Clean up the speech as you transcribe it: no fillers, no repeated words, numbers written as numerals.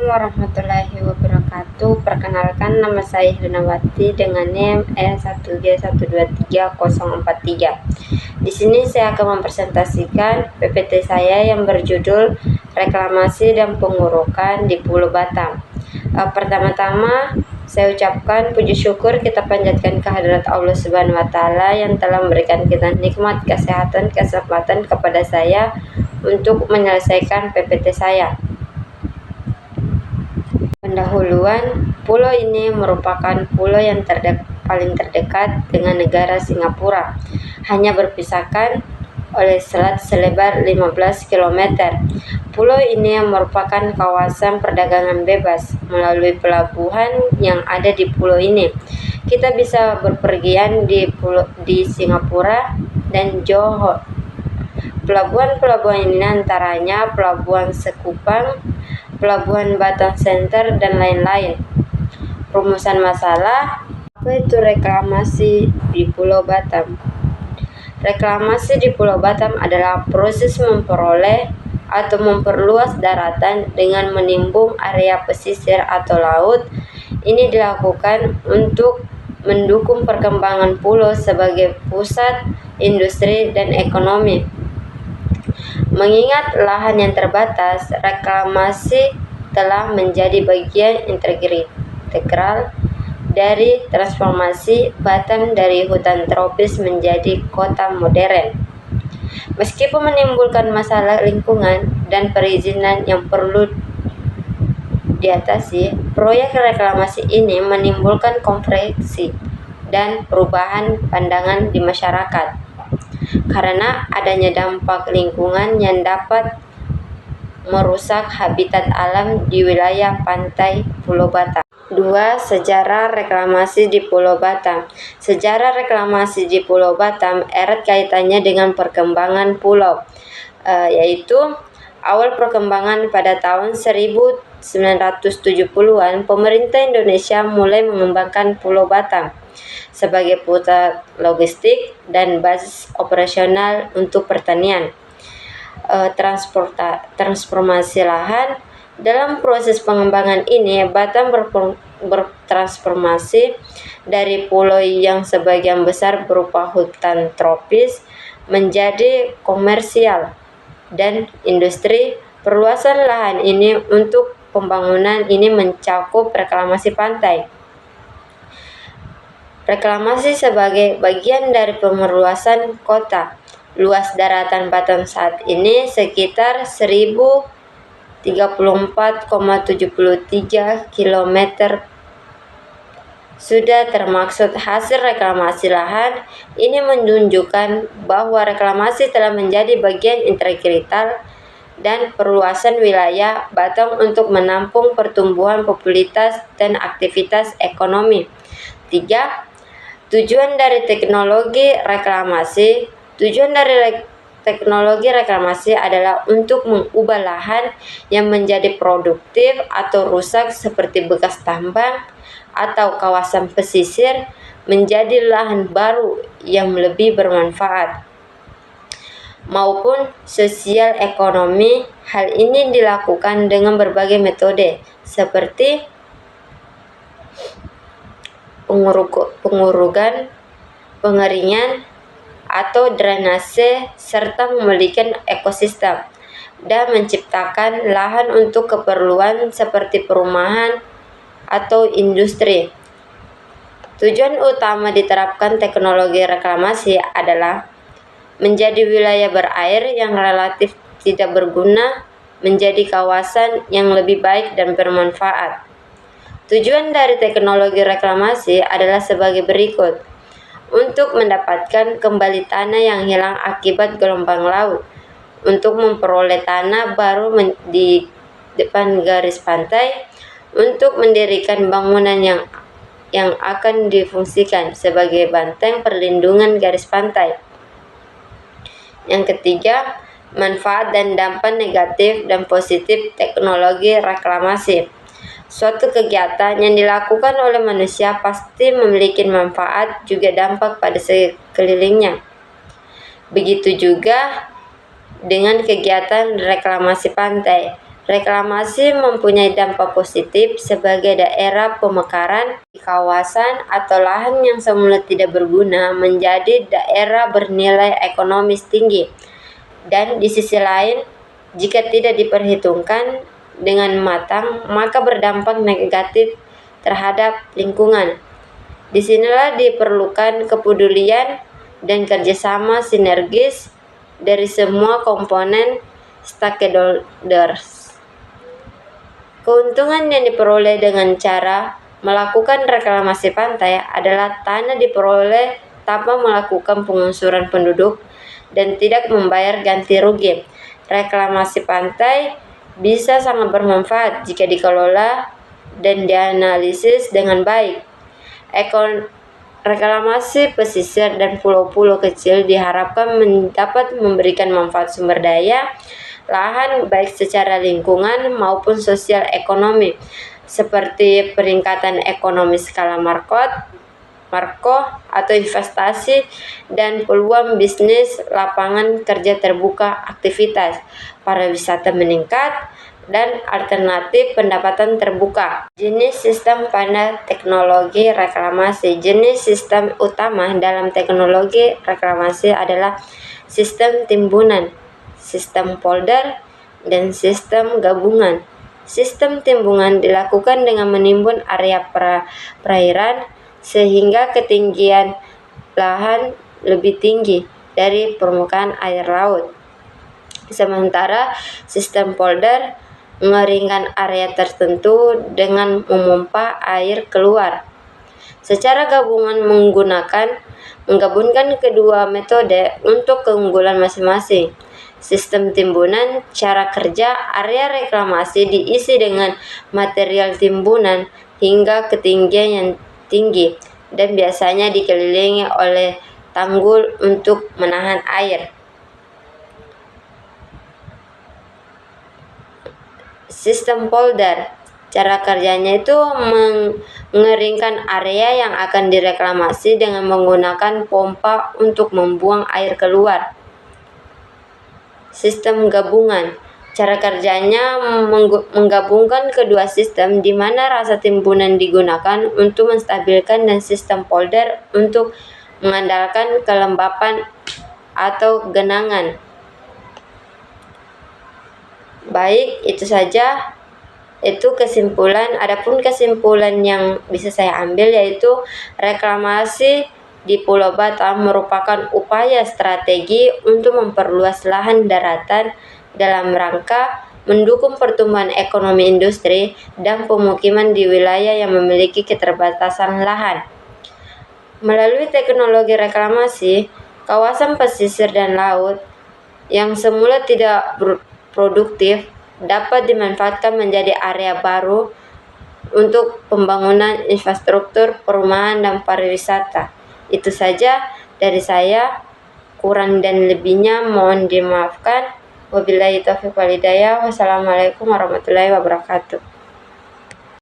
Warahmatullahi wabarakatuh. Perkenalkan, nama saya Helenawati dengan NIM E1G123043. Di sini saya akan mempresentasikan PPT saya yang berjudul Reklamasi dan Pengurukan di Pulau Batam. Pertama-tama saya ucapkan puji syukur kita panjatkan kehadirat Allah Subhanahu wa Ta'ala yang telah memberikan kita nikmat kesehatan, kesempatan kepada saya untuk menyelesaikan PPT saya. Pendahuluan, pulau ini merupakan pulau yang paling terdekat dengan negara Singapura, hanya berpisahkan oleh selat selebar 15 km. Pulau ini merupakan kawasan perdagangan bebas. Melalui pelabuhan yang ada di pulau ini, kita bisa berpergian di Singapura dan Johor. Pelabuhan-pelabuhan ini antaranya Pelabuhan Sekupang, Pelabuhan Batam Center, dan lain-lain. Rumusan masalah, apa itu reklamasi di Pulau Batam? Reklamasi di Pulau Batam adalah proses memperoleh atau memperluas daratan dengan menimbung area pesisir atau laut. Ini dilakukan untuk mendukung perkembangan pulau sebagai pusat industri dan ekonomi. Mengingat lahan yang terbatas, reklamasi telah menjadi bagian integral dari transformasi Batam dari hutan tropis menjadi kota modern. Meskipun menimbulkan masalah lingkungan dan perizinan yang perlu diatasi, proyek reklamasi ini menimbulkan konflik dan perubahan pandangan di masyarakat karena adanya dampak lingkungan yang dapat merusak habitat alam di wilayah pantai Pulau Batam. 2. Sejarah reklamasi di Pulau Batam. Sejarah reklamasi di Pulau Batam erat kaitannya dengan perkembangan pulau, yaitu awal perkembangan pada tahun 1970-an, pemerintah Indonesia mulai mengembangkan Pulau Batam sebagai pusat logistik dan basis operasional untuk pertanian, transformasi lahan. Dalam proses pengembangan ini, Batam bertransformasi dari pulau yang sebagian besar berupa hutan tropis menjadi komersial dan industri. Perluasan lahan ini untuk pembangunan ini mencakup reklamasi pantai. Reklamasi sebagai bagian dari pemeluasan kota. Luas daratan Batam saat ini sekitar 1034,73 km. Sudah termaksud hasil reklamasi lahan. Ini menunjukkan bahwa reklamasi telah menjadi bagian integral dan perluasan wilayah Batam untuk menampung pertumbuhan popularitas dan aktivitas ekonomi. 3. Tujuan dari teknologi reklamasi. Tujuan dari teknologi reklamasi adalah untuk mengubah lahan yang menjadi produktif atau rusak seperti bekas tambang atau kawasan pesisir menjadi lahan baru yang lebih bermanfaat maupun sosial ekonomi. Hal ini dilakukan dengan berbagai metode seperti pengurugan, pengeringan, atau drainase, serta memulihkan ekosistem dan menciptakan lahan untuk keperluan seperti perumahan atau industri. Tujuan utama diterapkan teknologi reklamasi adalah menjadi wilayah berair yang relatif tidak berguna menjadi kawasan yang lebih baik dan bermanfaat. Tujuan dari teknologi reklamasi adalah sebagai berikut. Untuk mendapatkan kembali tanah yang hilang akibat gelombang laut, untuk memperoleh tanah baru di depan garis pantai, untuk mendirikan bangunan yang akan difungsikan sebagai benteng perlindungan garis pantai. Yang ketiga, manfaat dan dampak negatif dan positif teknologi reklamasi. Suatu kegiatan yang dilakukan oleh manusia pasti memiliki manfaat juga dampak pada sekelilingnya. Begitu juga dengan kegiatan reklamasi pantai. Reklamasi mempunyai dampak positif sebagai daerah pemekaran di kawasan atau lahan yang semula tidak berguna menjadi daerah bernilai ekonomis tinggi. Dan di sisi lain, jika tidak diperhitungkan dengan matang, maka berdampak negatif terhadap lingkungan. Disinilah diperlukan kepedulian dan kerjasama sinergis dari semua komponen stakeholders. Keuntungan yang diperoleh dengan cara melakukan reklamasi pantai adalah tanah diperoleh tanpa melakukan penggusuran penduduk dan tidak membayar ganti rugi. Reklamasi pantai bisa sangat bermanfaat jika dikelola dan dianalisis dengan baik. Reklamasi pesisir dan pulau-pulau kecil diharapkan dapat memberikan manfaat sumber daya lahan baik secara lingkungan maupun sosial ekonomi, seperti peningkatan ekonomi skala makro atau investasi dan peluang bisnis, lapangan kerja terbuka, aktivitas pariwisata meningkat, dan alternatif pendapatan terbuka. Jenis sistem pada teknologi reklamasi. Jenis sistem utama dalam teknologi reklamasi adalah sistem timbunan, sistem polder, dan sistem gabungan. Sistem timbunan dilakukan dengan menimbun area perairan sehingga ketinggian lahan lebih tinggi dari permukaan air laut. Sementara sistem polder mengeringkan area tertentu dengan memompa air keluar. Secara gabungan menggabungkan kedua metode untuk keunggulan masing-masing. Sistem timbunan, cara kerja area reklamasi diisi dengan material timbunan hingga ketinggian yang tinggi dan biasanya dikelilingi oleh tanggul untuk menahan air. Sistem polder, cara kerjanya itu mengeringkan area yang akan direklamasi dengan menggunakan pompa untuk membuang air keluar. Sistem gabungan, cara kerjanya menggabungkan kedua sistem di mana rasa timbunan digunakan untuk menstabilkan dan sistem polder untuk mengandalkan kelembapan atau genangan. Baik, itu saja. Itu kesimpulan. Adapun kesimpulan yang bisa saya ambil yaitu reklamasi di Pulau Batam merupakan upaya strategi untuk memperluas lahan daratan dalam rangka mendukung pertumbuhan ekonomi industri dan pemukiman di wilayah yang memiliki keterbatasan lahan. Melalui teknologi reklamasi, kawasan pesisir dan laut yang semula tidak produktif dapat dimanfaatkan menjadi area baru untuk pembangunan infrastruktur, perumahan, dan pariwisata. Itu saja dari saya, kurang dan lebihnya mohon dimaafkan. Wabillahi taufiq wal hidayah. Wassalamualaikum warahmatullahi wabarakatuh.